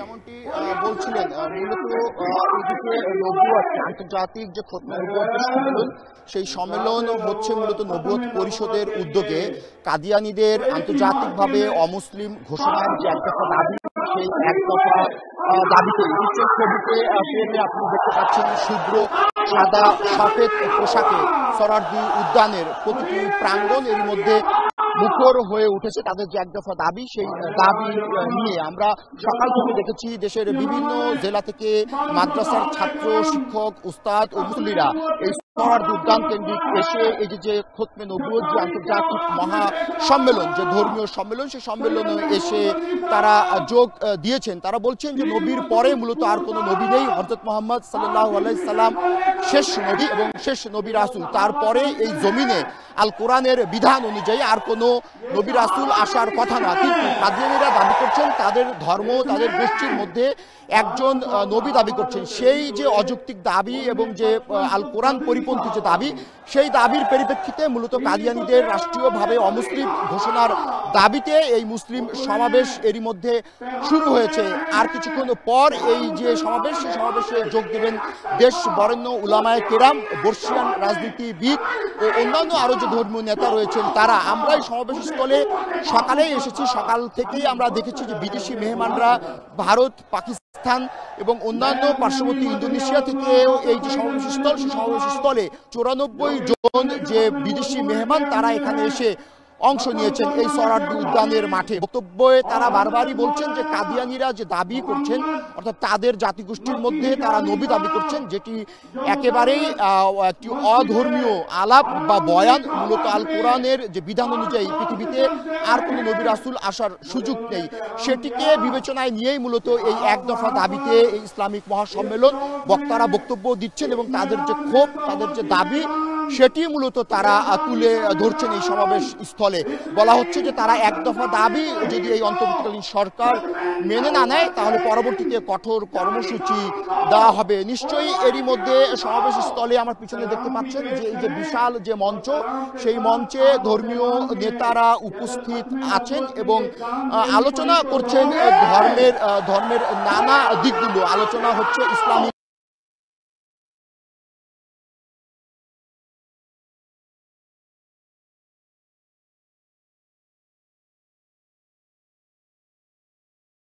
যেমনটি বলছিলেন মূলত এদিকে নবুয়ত আন্তর্জাতিক যে খতমে নবুয়ত সম্মেলন সেই সম্মেলন হচ্ছে মূলত নবুয়ত পরিষদের উদ্যোগে কাদিয়ানীদের আন্তর্জাতিকভাবে অমুসলিম ঘোষণার যে এক দফা দাবি সেই এক দফা দাবিতে নিশ্চয় ছবিতে আপনি দেখতে পাচ্ছেন শুভ্র সাদা সফেদ পোশাকে সোহরাওয়ার্দী উদ্যানের প্রতিটি প্রাঙ্গণ এর মধ্যে মুখর হয়ে উঠেছে তাদের যে এক দফা দাবি সেই দাবি নিয়ে আমরা সকাল থেকে দেখেছি দেশের বিভিন্ন জেলা থেকে মাদ্রাসার ছাত্র শিক্ষক উস্তাদ ও মুসল্লিরা এই সোহরাওয়ার্দী উদ্যান কেন্দ্রিক এসে এই যে খতমে নবুয়ত যে আন্তর্জাতিক মহা সম্মেলন যে ধর্মীয় সম্মেলন সেই সম্মেলনে এসে তারা যোগ দিয়েছেন। তারা বলছেন যে নবীর পরে মূলত আর কোনো নবী নেই, হযরত মুহাম্মদ সাল্লাল্লাহু আলাইহি সাল্লাম শেষ নবী এবং শেষ নবী রাসূল। তারপরে এই জমিনে আল কোরআনের বিধান অনুযায়ী আর কোনো নবী রাসূল আসার কথা না, কিন্তু কাদিয়ানীরা দাবি করছেন তাদের ধর্ম তাদের গোষ্ঠীর মধ্যে একজন নবী দাবি করছেন। সেই যে অযৌক্তিক দাবি এবং যে আল কোরআন পরিপন্থী যে দাবি সেই দাবির পরিপ্রেক্ষিতে মূলত কাদিয়ানীদের রাষ্ট্রীয়ভাবে অমুসলিম ঘোষণার দাবিতে এই মুসলিম সমাবেশ এরই মধ্যে শুরু হয়েছে। আর কিছুক্ষণ পর এই যে সমাবেশ সেই সমাবেশে যোগ দেবেন দেশ বরেণ্য উলামায়ে কেরাম, বর্ষিয়ান রাজনীতিবিদ ও অন্যান্য আরো যে ধর্মীয় নেতা রয়েছেন তারা। আমরা এই সমাবেশ স্থলে সকালেই এসেছি, সকাল থেকেই আমরা দেখেছি যে বিদেশি মেহমানরা ভারত, পাকিস্তান এবং অন্যান্য পার্শ্ববর্তী ইন্দোনেশিয়া থেকেও এই যে সমাবেশ স্থল সেই সমাবেশ স্থলে 94 জন যে বিদেশি মেহমান তারা এখানে এসে অংশ নিয়েছেন এই সোহরাওয়ার্দী উদ্যানের মাঠে। বক্তব্যে তারা বারবারই বলছেন যে কাদিয়ানীরা যে দাবি করছেন অর্থাৎ তাদের জাতিগোষ্ঠীর মধ্যে তারা নবী দাবি করছেন যেটি একেবারেই একটি অধর্মীয় আলাপ বা বয়ান। মূলত আল কোরআনের যে বিধান অনুযায়ী পৃথিবীতে আর কোনো নবী রাসূল আসার সুযোগ নেই, সেটিকে বিবেচনায় নিয়েই মূলত এই এক দফা দাবিতে এই ইসলামিক মহাসম্মেলন বক্তারা বক্তব্য দিচ্ছেন এবং তাদের যে ক্ষোভ তাদের যে দাবি সেটি মূলত তারা তুলে ধরছেন এই সমাবেশ স্থলে। বলা হচ্ছে যে তারা এক দফা দাবি যদি এই অন্তর্বর্তীকালীন সরকার মেনে না নেয় তাহলে পরবর্তীতে কঠোর কর্মসূচি দেওয়া হবে। নিশ্চয়ই এরই মধ্যে সমাবেশ স্থলে আমার পিছনে দেখতে পাচ্ছেন যে এই যে বিশাল যে মঞ্চ সেই মঞ্চে ধর্মীয় নেতারা উপস্থিত আছেন এবং আলোচনা করছেন ধর্মের নানা দিকগুলো। আলোচনা হচ্ছে ইসলামিক